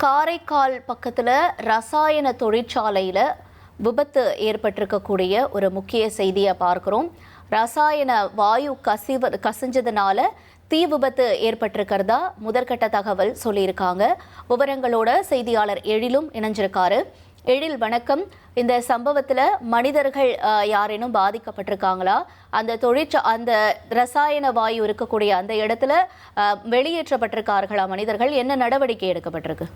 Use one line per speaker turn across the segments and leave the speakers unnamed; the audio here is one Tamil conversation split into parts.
காரைக்கால் பக்கத்தில் ரசாயன தொழிற்சாலையில் விபத்து ஏற்பட்டிருக்கக்கூடிய ஒரு முக்கிய செய்தியை பார்க்குறோம். ரசாயன வாயு கசிஞ்சதுனால தீ விபத்து ஏற்பட்டிருக்கிறதா முதற்கட்ட தகவல் சொல்லியிருக்காங்க. விவரங்களோட செய்தியாளர் எழிலும் இணைஞ்சிருக்காரு. எழில், வணக்கம். இந்த சம்பவத்தில் மனிதர்கள் யாரேனும் பாதிக்கப்பட்டிருக்காங்களா? அந்த ரசாயன வாயு இருக்கக்கூடிய அந்த இடத்துல வெளியேற்றப்பட்டிருக்கார்களா மனிதர்கள்? என்ன நடவடிக்கை எடுக்கப்பட்டிருக்கு?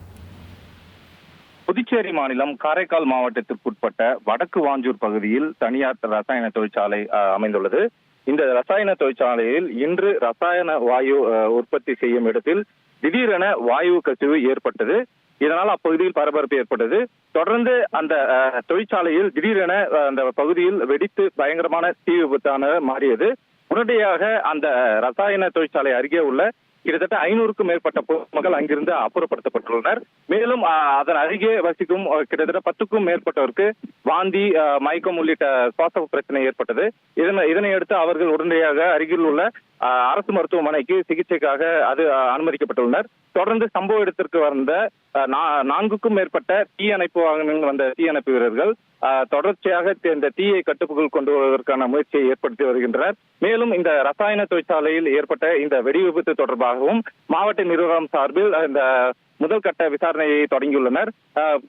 புதுச்சேரி மாநிலம் காரைக்கால் மாவட்டத்திற்குட்பட்ட வடக்கு வாஞ்சூர் பகுதியில் தனியார் ரசாயன தொழிற்சாலை அமைந்துள்ளது. இந்த ரசாயன தொழிற்சாலையில் இன்று ரசாயன வாயு உற்பத்தி செய்யும் இடத்தில் திடீரென வாயு கசிவு ஏற்பட்டது. இதனால் அப்பகுதியில் பரபரப்பு ஏற்பட்டது. தொடர்ந்து அந்த தொழிற்சாலையில் திடீரென அந்த பகுதியில் வெடித்து பயங்கரமான தீ விபத்தான மாறியது. உடனடியாக அந்த ரசாயன தொழிற்சாலை அருகே உள்ள கிட்டத்தட்ட 500க்கும் மேற்பட்ட பொதுமக்கள் அங்கிருந்து அப்புறப்படுத்தப்பட்டுள்ளனர். மேலும் அதன் அருகே வசிக்கும் கிட்டத்தட்ட 10க்கும் மேற்பட்டவருக்கு வாந்தி, மயக்கம் உள்ளிட்ட சுவாச பிரச்சனை ஏற்பட்டது. இதனை அடுத்து அவர்கள் உடனடியாக அருகில் உள்ள அரசு மருத்துவமனைக்கு சிகிச்சைக்காக அனுமதிக்கப்பட்டுள்ளனர். தொடர்ந்து சம்பவ இடத்திற்கு வந்த 4க்கும் மேற்பட்ட தீயணைப்பு வாகனங்கள் வந்த தீயணைப்பு வீரர்கள் தொடர்ச்சியாக இந்த தீயை கட்டுக்குள் கொண்டு வருவதற்கான முயற்சியை ஏற்படுத்தி வருகின்றனர். மேலும் இந்த ரசாயன தொழிற்சாலையில் ஏற்பட்ட இந்த வெடி விபத்து தொடர்பாகவும் மாவட்ட நிர்வாகம் சார்பில் இந்த முதல் கட்ட விசாரணையை தொடங்கியுள்ளனர்.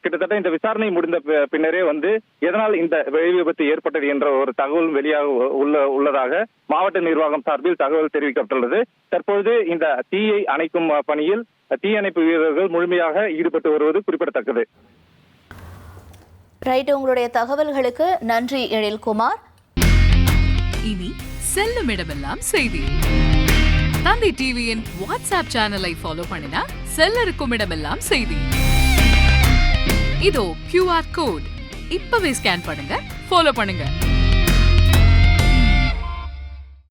கிட்டத்தட்ட இந்த விசாரணை முடிந்த பின்னரே எதனால் இந்த வெடி விபத்து ஏற்பட்டது என்ற ஒரு தகவல் வெளியாக உள்ளதாக மாவட்ட நிர்வாகம் சார்பில் தகவல் தெரிவிக்கப்பட்டுள்ளது. தற்பொழுது இந்த தீயை அணைக்கும் பணியில் தீயணைப்பு வீரர்கள் முழுமையாக ஈடுபட்டு வருவது குறிப்பிடத்தக்கது.
ரைட், உங்களுடைய தகவல்களுக்கு நன்றி எழில்குமார்.
இனி செல்லும் இடமெல்லாம் செய்தி. தந்தி டிவியின் வாட்ஸ்அப் சேனலை ஃபாலோ பண்ணினா செல்ல இருக்கும் இடமெல்லாம் செய்தி. இதோ QR கோட் இப்பவே ஸ்கேன் பண்ணுங்க, ஃபாலோ பண்ணுங்க.